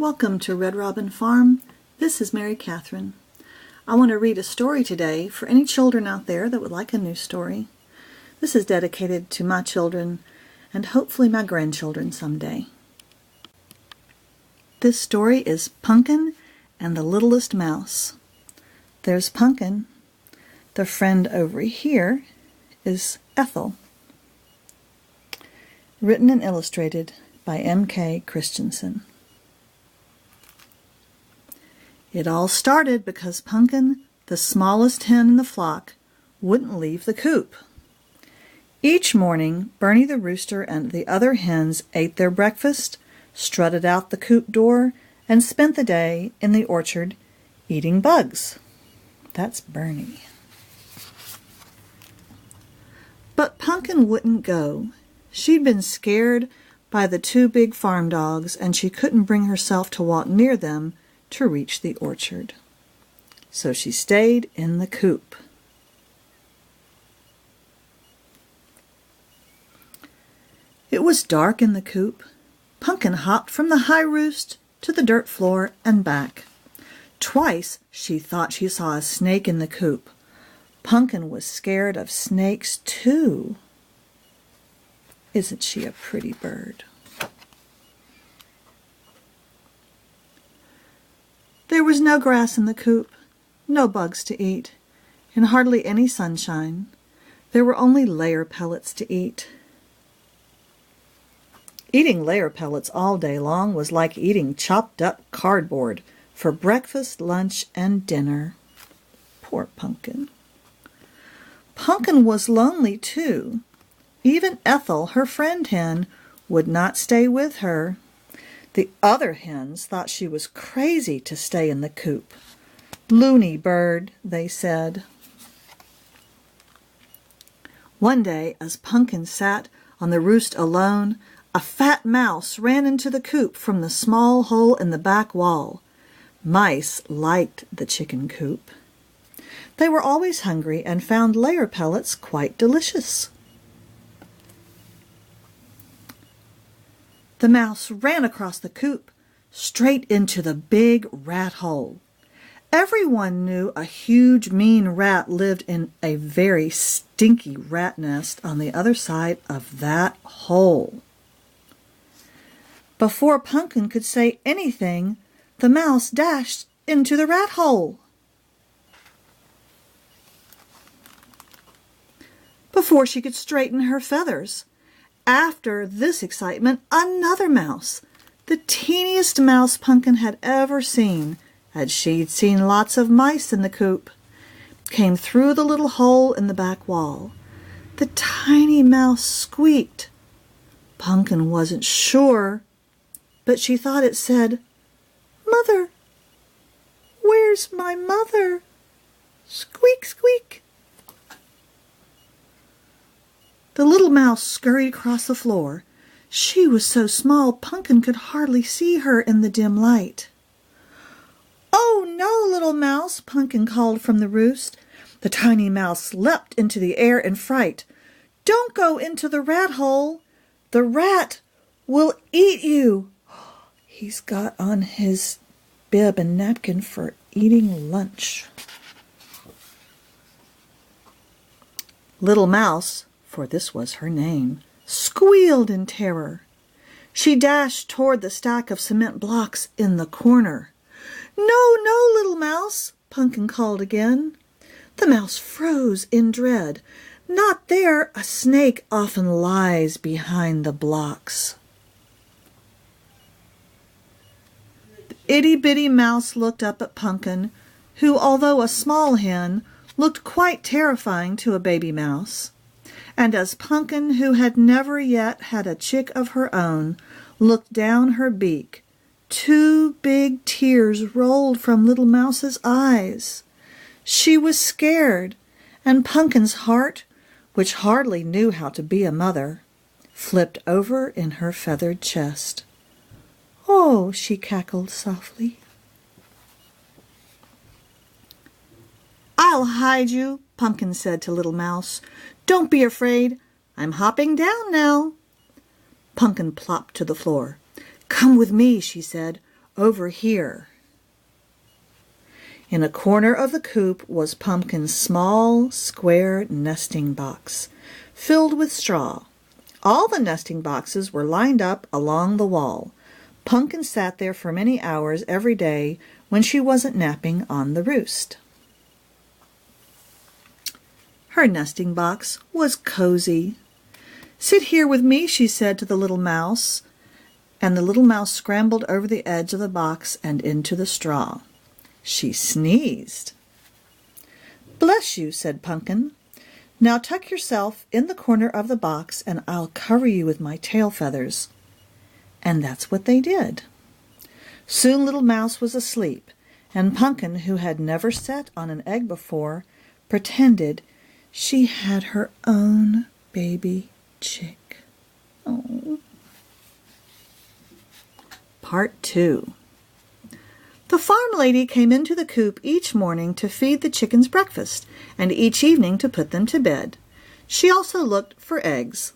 Welcome to Red Robin Farm. This is Mary Catherine. I want to read a story today for any children out there that would like a new story. This is dedicated to my children and hopefully my grandchildren someday. This story is Punkin and the Littlest Mouse. There's Punkin. The friend over here is Ethel. Written and illustrated by M.K. Christensen. It all started because Punkin, the smallest hen in the flock, wouldn't leave the coop. Each morning, Bernie the rooster and the other hens ate their breakfast, strutted out the coop door, and spent the day in the orchard eating bugs. That's Bernie. But Punkin wouldn't go. She'd been scared by the two big farm dogs, and she couldn't bring herself to walk near them to reach the orchard. So she stayed in the coop. It was dark in the coop. Punkin hopped from the high roost to the dirt floor and back. Twice she thought she saw a snake in the coop. Punkin was scared of snakes too. Isn't she a pretty bird? There was no grass in the coop, no bugs to eat, and hardly any sunshine. There were only layer pellets to eat. Eating layer pellets all day long was like eating chopped up cardboard for breakfast, lunch, and dinner. Poor Punkin. Punkin was lonely too. Even Ethel, her friend hen, would not stay with her. The other hens thought she was crazy to stay in the coop. Loony bird, they said. One day, as Punkin sat on the roost alone, a fat mouse ran into the coop from the small hole in the back wall. Mice liked the chicken coop. They were always hungry and found layer pellets quite delicious. The mouse ran across the coop, straight into the big rat hole. Everyone knew a huge, mean rat lived in a very stinky rat nest on the other side of that hole. Before Punkin could say anything, the mouse dashed into the rat hole. Before she could straighten her feathers, after this excitement, another mouse, the teeniest mouse Punkin had ever seen, as she'd seen lots of mice in the coop, came through the little hole in the back wall. The tiny mouse squeaked. Punkin wasn't sure, but she thought it said, "Mother, where's my mother? Squeak, squeak." The little mouse scurried across the floor. She was so small Punkin could hardly see her in the dim light. "Oh, no, little mouse," Punkin called from the roost. The tiny mouse leapt into the air in fright. "Don't go into the rat hole. The rat will eat you. He's got on his bib and napkin for eating lunch." Little Mouse, for this was her name, squealed in terror. She dashed toward the stack of cement blocks in the corner. "No, no, little mouse," Punkin called again. The mouse froze in dread. Not there. A snake often lies behind the blocks. The itty-bitty mouse looked up at Punkin, who, although a small hen, looked quite terrifying to a baby mouse. And as Punkin, who had never yet had a chick of her own, looked down her beak, two big tears rolled from Little Mouse's eyes. She was scared, and Punkin's heart, which hardly knew how to be a mother, flipped over in her feathered chest. "Oh," she cackled softly. "I'll hide you," Punkin said to Little Mouse. "Don't be afraid. I'm hopping down now." Punkin plopped to the floor. "Come with me," she said. over here." In a corner of the coop was Pumpkin's small, square nesting box, filled with straw. All the nesting boxes were lined up along the wall. Punkin sat there for many hours every day when she wasn't napping on the roost. Her nesting box was cozy. "Sit here with me," she said to the little mouse, and the little mouse scrambled over the edge of the box and into the straw. She sneezed. "Bless you," said Punkin. "Now tuck yourself in the corner of the box and I'll cover you with my tail feathers." And that's what they did. Soon Little Mouse was asleep, and Punkin, who had never sat on an egg before, pretended she had her own baby chick. Oh. Part 2. The farm lady came into the coop each morning to feed the chickens breakfast, and each evening to put them to bed. She also looked for eggs.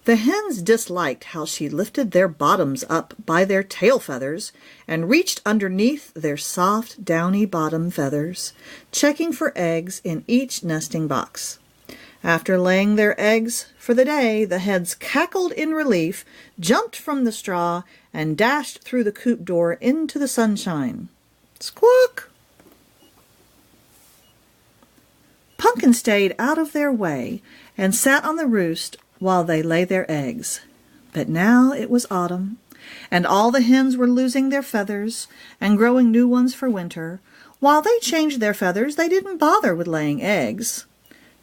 The hens disliked how she lifted their bottoms up by their tail feathers and reached underneath their soft, downy bottom feathers, checking for eggs in each nesting box. After laying their eggs for the day, the hens cackled in relief, jumped from the straw, and dashed through the coop door into the sunshine. Squawk! Punkin stayed out of their way and sat on the roost while they lay their eggs. But now it was autumn, and all the hens were losing their feathers and growing new ones for winter. While they changed their feathers, they didn't bother with laying eggs.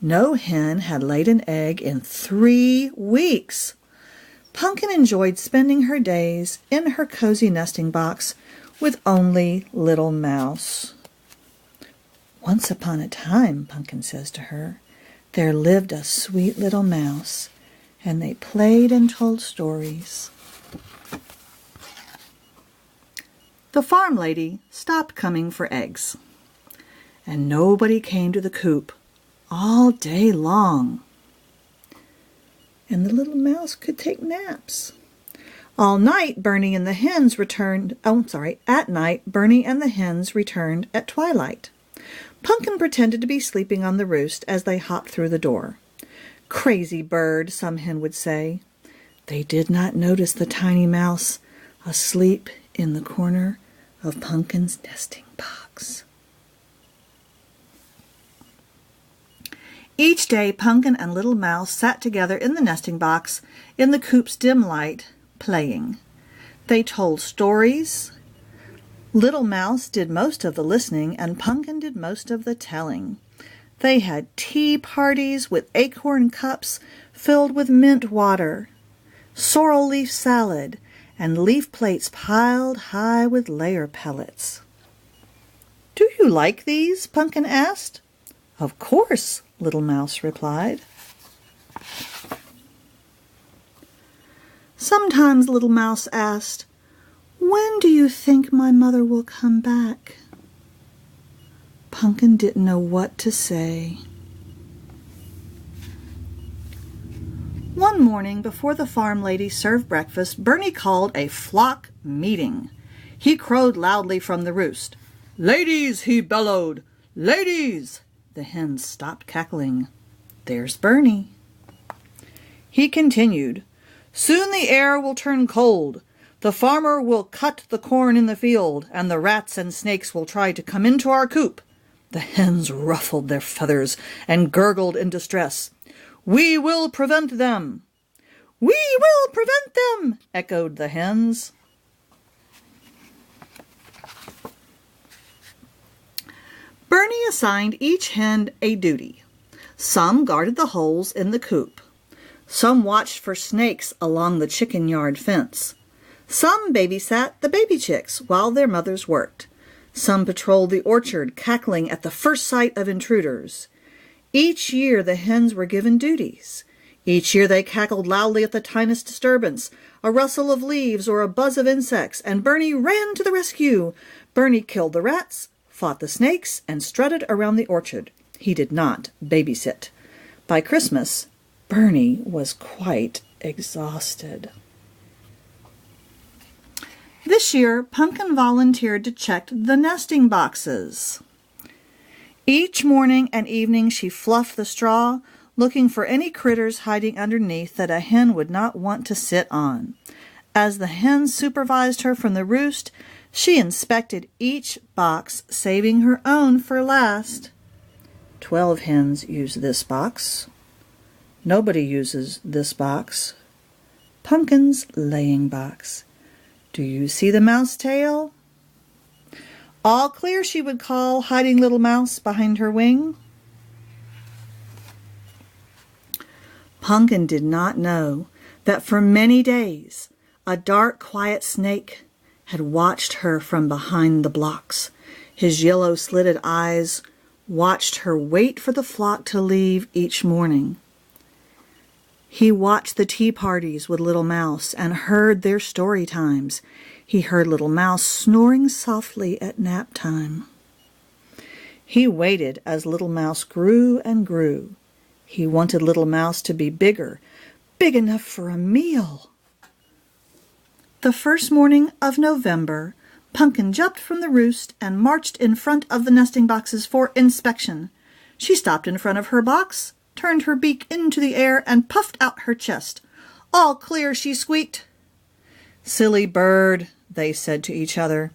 No hen had laid an egg in 3 weeks. Punkin enjoyed spending her days in her cozy nesting box with only Little Mouse. "Once upon a time," Punkin says to her, "there lived a sweet little mouse, and they played and told stories." The farm lady stopped coming for eggs, and nobody came to the coop all day long. And the little mouse could take naps. All night, Bernie and the hens returned. At night, Bernie and the hens returned at twilight. Punkin pretended to be sleeping on the roost as they hopped through the door. "Crazy bird," some hen would say. They did not notice the tiny mouse asleep in the corner of Punkin's nesting box. Each day, Punkin and Little Mouse sat together in the nesting box in the coop's dim light, playing. They told stories. Little Mouse did most of the listening, and Punkin did most of the telling. They had tea parties with acorn cups filled with mint water, sorrel leaf salad, and leaf plates piled high with layer pellets. "Do you like these?" Punkin asked. "Of course," Little Mouse replied. Sometimes Little Mouse asked, "When do you think my mother will come back?" Punkin didn't know what to say. One morning before the farm lady served breakfast, Bernie called a flock meeting. He crowed loudly from the roost. "Ladies," he bellowed, "ladies!" The hens stopped cackling. "There's Bernie." He continued, "Soon the air will turn cold. The farmer will cut the corn in the field, and the rats and snakes will try to come into our coop." The hens ruffled their feathers and gurgled in distress. "We will prevent them." "We will prevent them," echoed the hens. Bernie assigned each hen a duty. Some guarded the holes in the coop. Some watched for snakes along the chicken yard fence. Some babysat the baby chicks while their mothers worked. Some patrolled the orchard, cackling at the first sight of intruders. Each year the hens were given duties. Each year they cackled loudly at the tiniest disturbance, a rustle of leaves or a buzz of insects, and Bernie ran to the rescue. Bernie killed the rats, fought the snakes, and strutted around the orchard. He did not babysit. By Christmas, Bernie was quite exhausted. This year, Punkin volunteered to check the nesting boxes. Each morning and evening she fluffed the straw, looking for any critters hiding underneath that a hen would not want to sit on. As the hens supervised her from the roost, she inspected each box, saving her own for last. 12 hens use this box. Nobody uses this box. Punkin's laying box. Do you see the mouse tail? All clear, she would call, hiding little mouse behind her wing. Punkin did not know that for many days a dark, quiet snake had watched her from behind the blocks. His yellow-slitted eyes watched her wait for the flock to leave each morning. He watched the tea parties with Little Mouse and heard their story times. He heard Little Mouse snoring softly at nap time. He waited as Little Mouse grew and grew. He wanted Little Mouse to be bigger, big enough for a meal. The first morning of November, Punkin jumped from the roost and marched in front of the nesting boxes for inspection. She stopped in front of her box, turned her beak into the air, and puffed out her chest. All clear, she squeaked. Silly bird, they said to each other.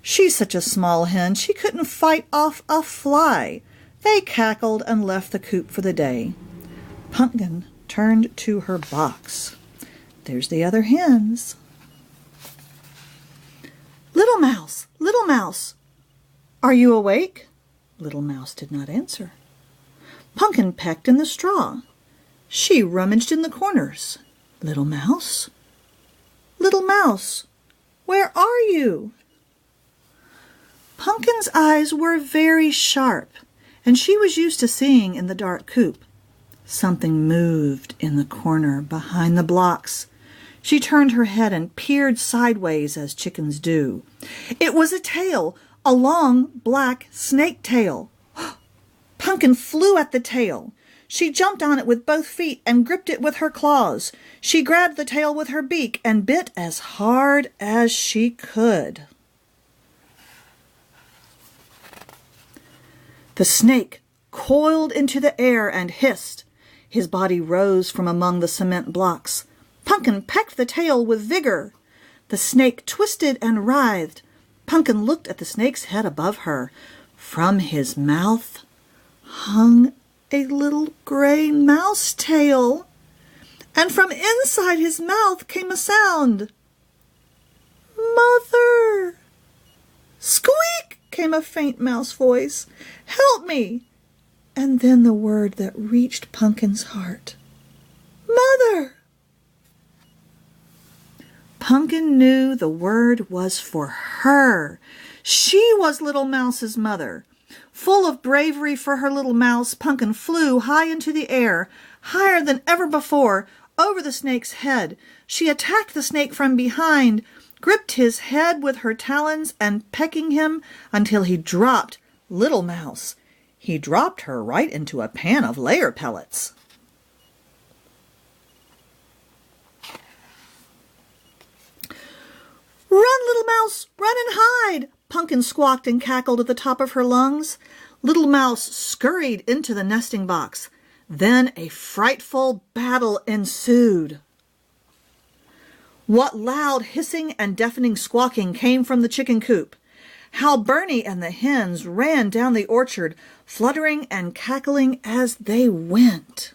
She's such a small hen, she couldn't fight off a fly. They cackled and left the coop for the day. Punkin turned to her box. There's the other hens. Little Mouse, are you awake? Little Mouse did not answer. Punkin pecked in the straw. She rummaged in the corners. Little Mouse, where are you? Punkin's eyes were very sharp, and she was used to seeing in the dark coop. Something moved in the corner behind the blocks. She turned her head and peered sideways as chickens do. It was a tail, a long black snake tail. Punkin flew at the tail. She jumped on it with both feet and gripped it with her claws. She grabbed the tail with her beak and bit as hard as she could. The snake coiled into the air and hissed. His body rose from among the cement blocks. Punkin pecked the tail with vigor. The snake twisted and writhed. Punkin looked at the snake's head above her. From his mouth hung a little gray mouse tail, and from inside his mouth came a sound. Mother! Squeak! Came a faint mouse voice. Help me! And then the word that reached Punkin's heart. Mother! Punkin knew the word was for her. She was Little Mouse's mother. Full of bravery for her little mouse, Punkin flew high into the air, higher than ever before, over the snake's head. She attacked the snake from behind, gripped his head with her talons, and pecking him until he dropped Little Mouse. He dropped her right into a pan of layer pellets. Run, Little Mouse, run and hide! Punkin squawked and cackled at the top of her lungs. Little Mouse scurried into the nesting box. Then a frightful battle ensued. What loud hissing and deafening squawking came from the chicken coop. How Bernie and the hens ran down the orchard, fluttering and cackling as they went.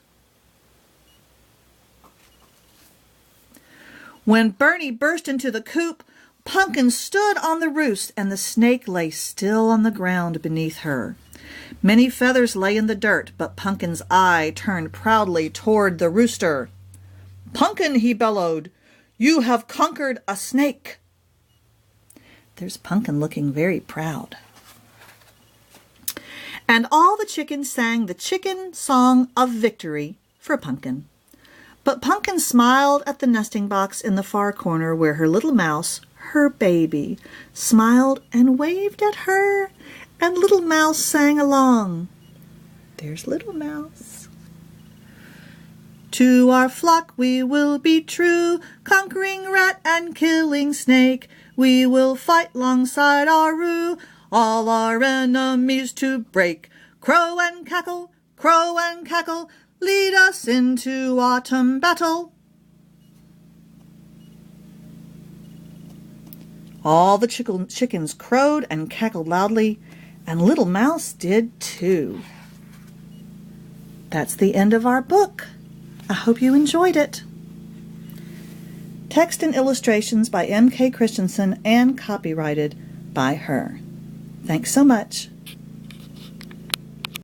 When Bernie burst into the coop, Punkin stood on the roost, and the snake lay still on the ground beneath her. Many feathers lay in the dirt, but Punkin's eye turned proudly toward the rooster. Punkin, he bellowed, you have conquered a snake. There's Punkin looking very proud. And all the chickens sang the chicken song of victory for Punkin. But Punkin smiled at the nesting box in the far corner where her little mouse, her baby, smiled and waved at her, and Little Mouse sang along. There's Little Mouse. To our flock we will be true, conquering rat and killing snake. We will fight 'longside our roo, all our enemies to break. Crow and cackle, lead us into autumn battle. All the chickens crowed and cackled loudly, and Little Mouse did too. That's the end of our book. I hope you enjoyed it. Text and illustrations by M.K. Christensen and copyrighted by her. Thanks so much.